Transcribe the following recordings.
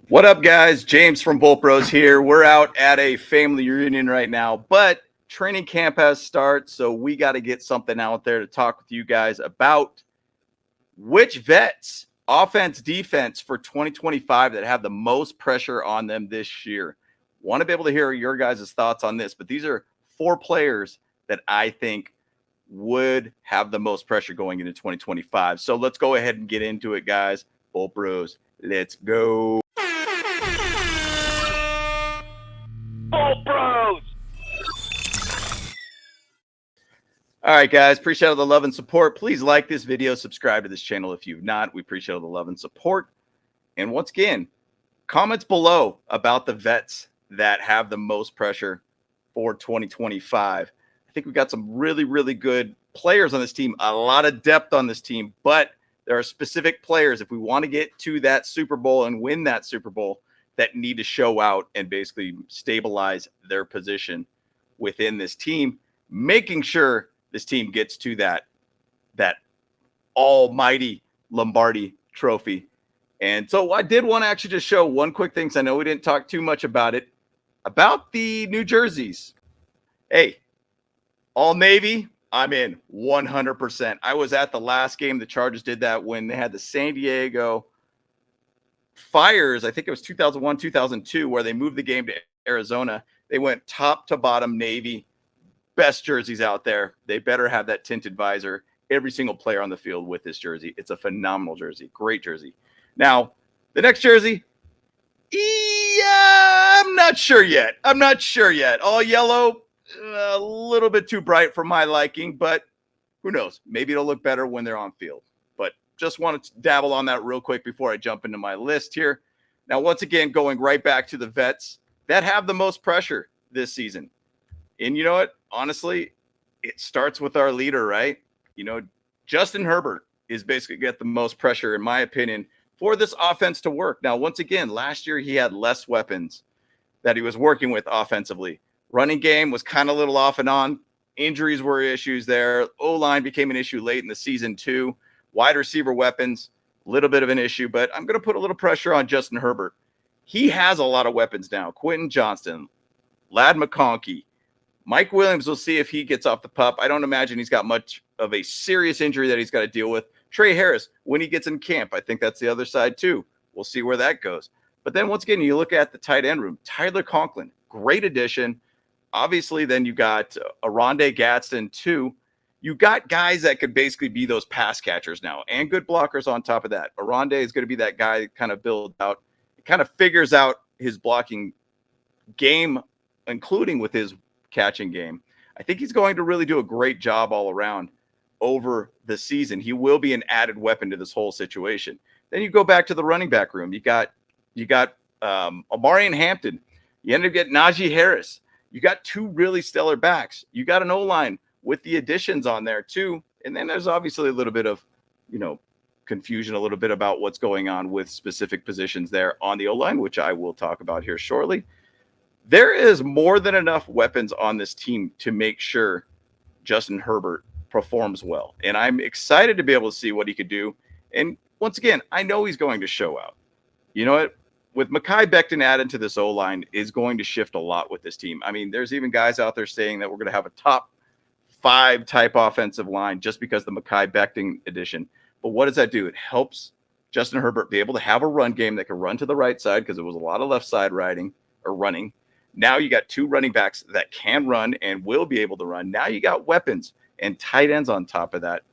What up, guys? James from Bolt Bros here. We're out at a family reunion right now, but training camp has started, so we got to get something out there to talk with you guys about which vets, offense, defense for 2025 that have the most pressure on them this year. Want to be able to hear your guys' thoughts on this, but these are four players that I think would have the most pressure going into 2025. So let's go ahead and get into it, guys. Bolt Bros, let's go. Bolt Bros. All right, guys, appreciate all the love and support. Please like this video, subscribe to this channel if you've not. We appreciate all the love and support. And once again, comments below about the vets that have the most pressure for 2025. I think we've got some really, really good players on this team, a lot of depth on this team, but there are specific players, if we want to get to that Super Bowl and win that Super Bowl, that need to show out and basically stabilize their position within this team, making sure this team gets to that almighty Lombardi trophy. And so I did want to actually just show one quick thing, because I know we didn't talk too much about it, about the New Jerseys. Hey, all Navy, I'm in 100%. I was at the last game the Chargers did that when they had the San Diego Fires. I think it was 2001, 2002, where they moved the game to Arizona. They went top to bottom Navy. Best jerseys out there. They better have that tinted visor. Every single player on the field with this jersey. It's a phenomenal jersey. Great jersey. Now, the next jersey, yeah, I'm not sure yet. All yellow, a little bit too bright for my liking, but who knows? Maybe it'll look better when they're on field. But just wanted to dabble on that real quick before I jump into my list here. Now, once again, going right back to the vets that have the most pressure this season. And you know what? Honestly, it starts with our leader, right? Justin Herbert is basically get the most pressure, in my opinion, for this offense to work. Now, once again, last year he had less weapons that he was working with offensively. Running game was kind of a little off and on. Injuries were issues there. O-line became an issue late in the season too. Wide receiver weapons, a little bit of an issue, but I'm going to put a little pressure on Justin Herbert. He has a lot of weapons now. Quentin Johnston, Ladd McConkey, Mike Williams, we'll see if he gets off the pup. I don't imagine he's got much of a serious injury that he's got to deal with. Trey Harris, when he gets in camp, I think that's the other side too. We'll see where that goes. But then once again, you look at the tight end room. Tyler Conklin, great addition. Obviously, then you got Aronde Gadsden too. You got guys that could basically be those pass catchers now and good blockers on top of that. Aronde is going to be that guy that kind of builds out, kind of figures out his blocking game, including with his catching game. I think he's going to really do a great job all around over the season. He will be an added weapon to this whole situation. Then you go back to the running back room. You got Amari and Hampton. You end up getting Najee Harris. You got two really stellar backs. You got an O-line with the additions on there too. And then there's obviously a little bit of, confusion a little bit about what's going on with specific positions there on the O-line, which I will talk about here shortly. There is more than enough weapons on this team to make sure Justin Herbert performs well. And I'm excited to be able to see what he could do. And once again, I know he's going to show out. You know what? With Mekhi Becton added to this O-line is going to shift a lot with this team. I mean, there's even guys out there saying that we're going to have a top 5 type offensive line just because the Mekhi Becton addition. But what does that do? It helps Justin Herbert be able to have a run game that can run to the right side, because it was a lot of left side running. Now you got two running backs that can run and will be able to run. Now you got weapons and tight ends on top of that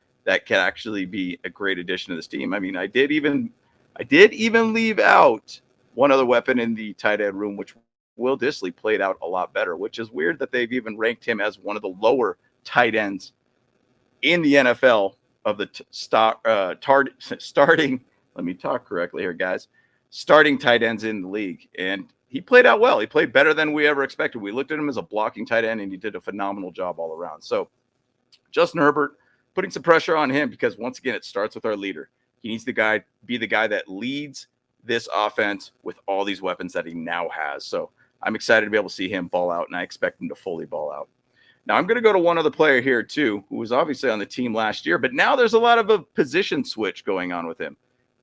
can actually be a great addition to this team. I mean, I did even leave out one other weapon in the tight end room, which Will Dissly played out a lot better, which is weird that they've even ranked him as one of the lower tight ends in the NFL of the starting. Let me talk correctly here, guys. Starting tight ends in the league. And he played out well. He played better than we ever expected. We looked at him as a blocking tight end, and he did a phenomenal job all around. So Justin Herbert, putting some pressure on him, because once again, it starts with our leader. He needs to be the guy that leads this offense with all these weapons that he now has. So I'm excited to be able to see him ball out, and I expect him to fully ball out. Now I'm going to go to one other player here too, who was obviously on the team last year, but now there's a lot of a position switch going on with him.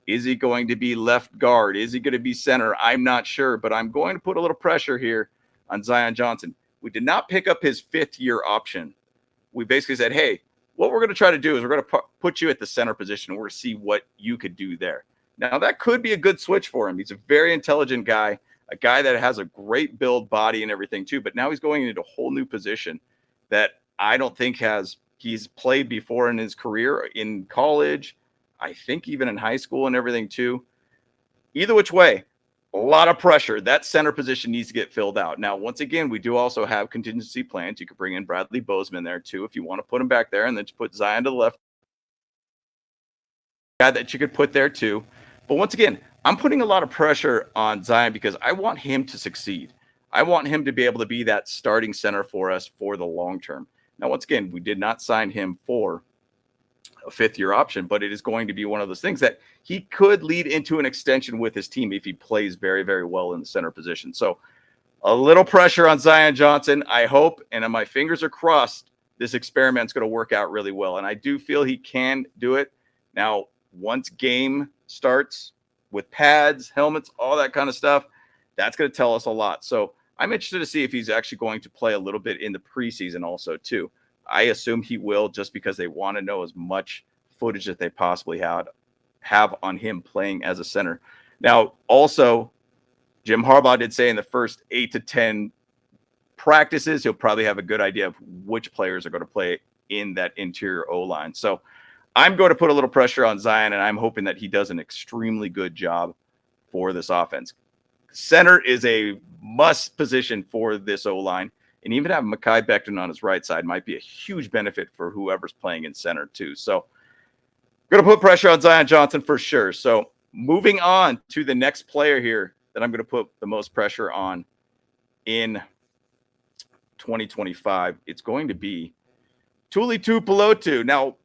Is he going to be left guard? Is he going to be center? I'm not sure, but I'm going to put a little pressure here on Zion Johnson. We did not pick up his 5th-year option. We basically said, hey, what we're going to try to do is we're going to put you at the center position. We're going to see what you could do there. Now, that could be a good switch for him. He's a very intelligent guy, a guy that has a great build body and everything too, but now he's going into a whole new position that I don't think he's played before in his career, in college, I think even in high school and everything too. Either which way, a lot of pressure. That center position needs to get filled out. Now, once again, we do also have contingency plans. You could bring in Bradley Bozeman there too if you want to put him back there, and then just put Zion to the left. Guy that you could put there too. But once again, I'm putting a lot of pressure on Zion because I want him to succeed. I want him to be able to be that starting center for us for the long term. Now, once again, we did not sign him for a 5th-year option, but it is going to be one of those things that he could lead into an extension with his team if he plays very, very well in the center position. So a little pressure on Zion Johnson. I hope, and my fingers are crossed, this experiment's going to work out really well. And I do feel he can do it. Now, once game starts with pads, helmets, all that kind of stuff, that's going to tell us a lot. So I'm interested to see if he's actually going to play a little bit in the preseason also too. I assume he will, just because they want to know as much footage that they possibly have on him playing as a center. Now, also, Jim Harbaugh did say in the first 8 to 10 practices, he'll probably have a good idea of which players are going to play in that interior O-line. So I'm going to put a little pressure on Zion, and I'm hoping that he does an extremely good job for this offense. Center is a must position for this O-line, and even having Mekhi Becton on his right side might be a huge benefit for whoever's playing in center too. So going to put pressure on Zion Johnson for sure. So moving on to the next player here that I'm going to put the most pressure on in 2025, it's going to be TUPELO. Now,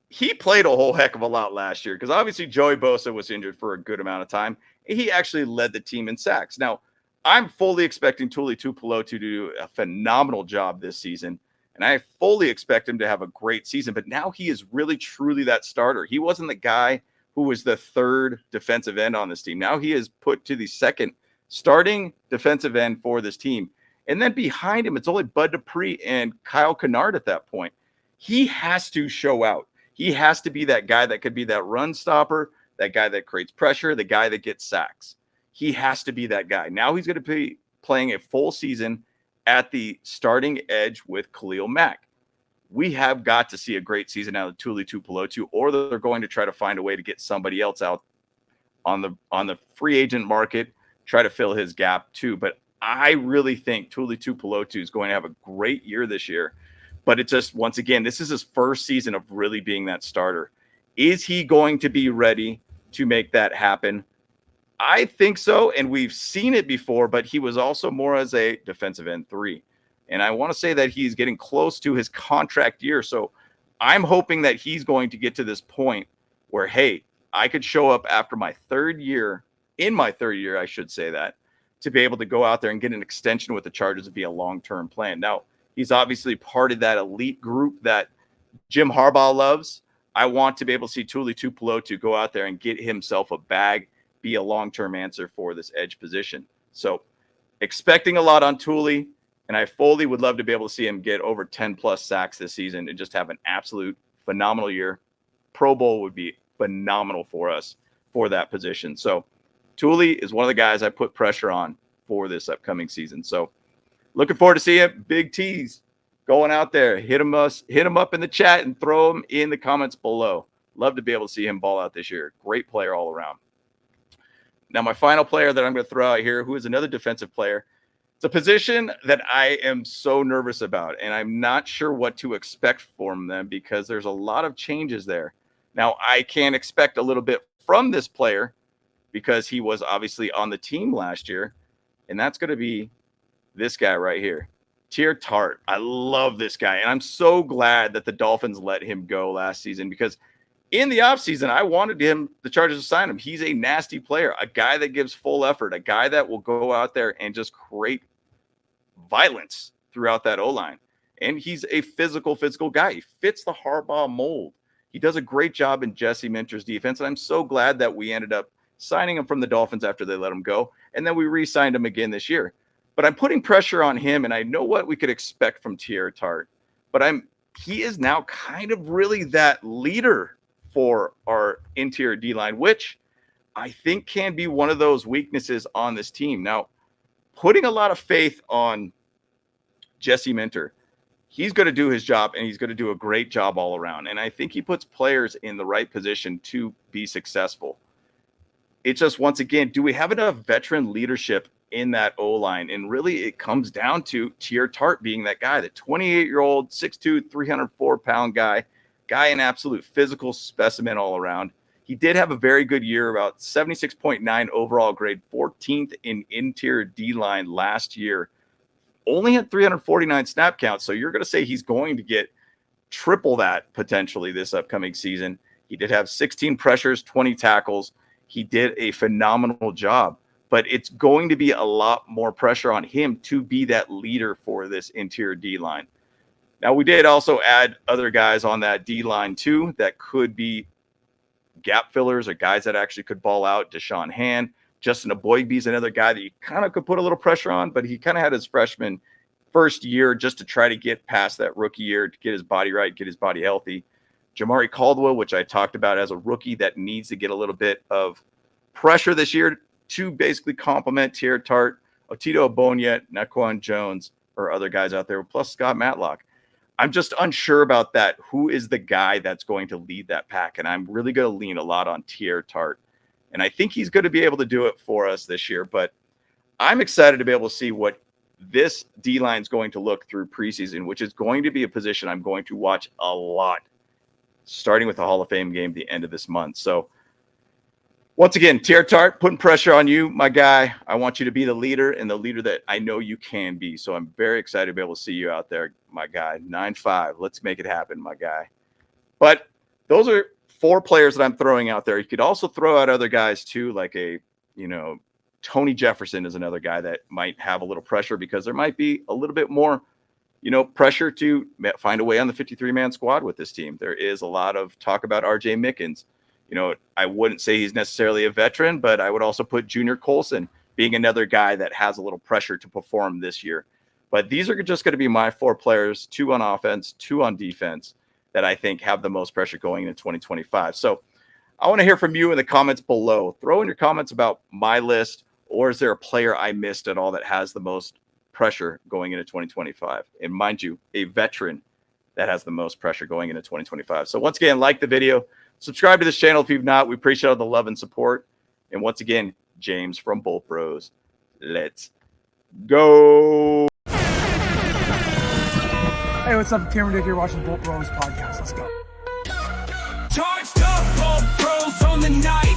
he played a whole heck of a lot last year because obviously Joey Bosa was injured for a good amount of time. And he actually led the team in sacks. Now, I'm fully expecting TUPELO to do a phenomenal job this season. And I fully expect him to have a great season. But now he is really, truly that starter. He wasn't the guy who was the 3rd defensive end on this team. Now he is put to the 2nd starting defensive end for this team. And then behind him, it's only Bud Dupree and Kyle Kennard at that point. He has to show out. He has to be that guy that could be that run stopper, that guy that creates pressure, the guy that gets sacks. He has to be that guy. Now he's going to be playing a full season at the starting edge with Khalil Mack. We have got to see a great season out of TUPELO, or they're going to try to find a way to get somebody else out on the free agent market, try to fill his gap too. But I really think TUPELO is going to have a great year this year. But it's just, once again, this is his first season of really being that starter. Is he going to be ready to make that happen? I think so, and we've seen it before, but he was also more as a defensive end 3. And I want to say that he's getting close to his contract year. So I'm hoping that he's going to get to this point where, hey, I could show up after my 3rd year, I should say that, to be able to go out there and get an extension with the Chargers to be a long-term plan. Now, he's obviously part of that elite group that Jim Harbaugh loves. I want to be able to see TUPELO go out there and get himself a bag, be a long-term answer for this edge position. So expecting a lot on Tuli, and I fully would love to be able to see him get over 10-plus sacks this season and just have an absolute phenomenal year. Pro Bowl would be phenomenal for us for that position. So Tuli is one of the guys I put pressure on for this upcoming season. So looking forward to seeing it. Big T's going out there. Hit him up in the chat and throw him in the comments below. Love to be able to see him ball out this year. Great player all around. Now, my final player that I'm going to throw out here, who is another defensive player, it's a position that I am so nervous about, and I'm not sure what to expect from them because there's a lot of changes there. Now, I can expect a little bit from this player because he was obviously on the team last year, and that's going to be this guy right here, TART. I love this guy, and I'm so glad that the Dolphins let him go last season because in the offseason, I wanted the Chargers to sign him. He's a nasty player, a guy that gives full effort, a guy that will go out there and just create violence throughout that O-line. And he's a physical guy. He fits the Harbaugh mold. He does a great job in Jesse Minter's defense, and I'm so glad that we ended up signing him from the Dolphins after they let him go, and then we re-signed him again this year. But I'm putting pressure on him, and I know what we could expect from TART. But he is now kind of really that leader for our interior D-line, which I think can be one of those weaknesses on this team. Now, putting a lot of faith on Jesse Minter, he's going to do his job, and he's going to do a great job all around. And I think he puts players in the right position to be successful. It's just, once again, do we have enough veteran leadership in that O-line? And really, it comes down to TART being that guy, the 28-year-old, 6'2", 304-pound guy, an absolute physical specimen all around. He did have a very good year, about 76.9 overall grade, 14th in interior D-line last year. Only had 349 snap counts, so you're going to say he's going to get triple that potentially this upcoming season. He did have 16 pressures, 20 tackles. He did a phenomenal job, but it's going to be a lot more pressure on him to be that leader for this interior D-line. Now, we did also add other guys on that D-line too that could be gap fillers or guys that actually could ball out. Deshaun Hand, Justin Aboigbe's another guy that you kind of could put a little pressure on, but he kind of had his freshman first year just to try to get past that rookie year, to get his body right, get his body healthy. Jamari Caldwell, which I talked about as a rookie that needs to get a little bit of pressure this year to basically complement TART, Otito Ogbonnia, Naquan Jones, or other guys out there, plus Scott Matlock. I'm just unsure about that. Who is the guy that's going to lead that pack? And I'm really going to lean a lot on TART. And I think he's going to be able to do it for us this year. But I'm excited to be able to see what this D-line is going to look through preseason, which is going to be a position I'm going to watch a lot, starting with the Hall of Fame game at the end of this month. So once again, TART, putting pressure on you, my guy. I want you to be the leader, and the leader that I know you can be. So I'm very excited to be able to see you out there, my guy. 9-5. Let's make it happen, my guy. But those are 4 players that I'm throwing out there. You could also throw out other guys too, like Tony Jefferson is another guy that might have a little pressure because there might be a little bit more, pressure to find a way on the 53-man squad with this team. There is a lot of talk about RJ Mickens. I wouldn't say he's necessarily a veteran, but I would also put Junior Colson being another guy that has a little pressure to perform this year. But these are just going to be my 4 players, 2 on offense, 2 on defense, that I think have the most pressure going into 2025. So I want to hear from you in the comments below. Throw in your comments about my list, or is there a player I missed at all that has the most pressure going into 2025? And mind you, a veteran that has the most pressure going into 2025. So once again, like the video. Subscribe to this channel if you've not. We appreciate all the love and support. And once again, James from Bolt Bros. Let's go. Hey, what's up? Cameron Dick here watching Bolt Bros podcast. Let's go. Charged up, Bolt Bros on the night.